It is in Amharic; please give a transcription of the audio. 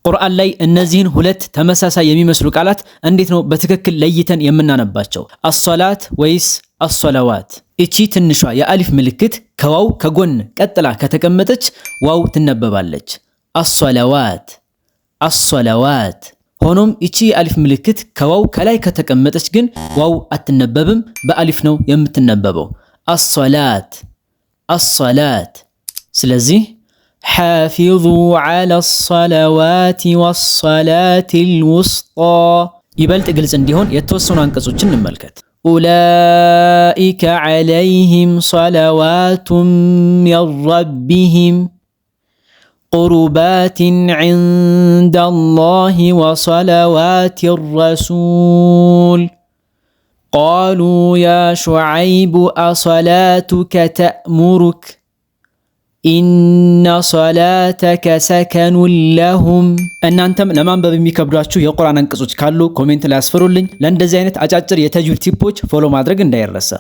ቁርአን ላይ እነዚህን ሁለት ተመሳሳይ የሚመስሉ ቃላት እንዴት ነው በትክክል ለይተን የምናነባቸው? አሶላት ወይስ አሶላዋት? እቺ ትንሿ የአሊፍ ምልክት ከዋው ከጎን ቀጥላ ከተቀመጠች ዋው ትነበባለች። አሶላዋት አሶላዋት። ሆኖም እቺ የአሊፍ ምልክት ከዋው ከላይ ከተቀመጠች ግን ዋው አትነበብም፣ በአሊፍ ነው የምትነበበው። አሶላት አሶላት። ስለዚህ ሓፊዙ ዐለ ሰለዋት ወሰላቲ ልውስጣ። ይበልጥ ግልጽ እንዲሆን የተወሰኑ አንቀጾችን እንመልከት። ኡላኢከ ዐለይሂም ሰለዋቱን ሚን ረቢሂም ቁሩባትን ዐንደላሂ ወሰለዋቲ ረሱል ቃሉ ያ ሹዐይቡ አሰላቱከ ተእሙሩክ ኢነ ሰላተከ ሰከኑን ለሁም። እናንተም ለማንበብ የሚከብዷችሁ የቁርአን አንቀጾች ካሉ ኮሜንት ላይ አስፍሩልኝ። ለእንደዚህ አይነት አጫጭር የተጅዊድ ቲፖች ፎሎ ማድረግ እንዳይረሳ።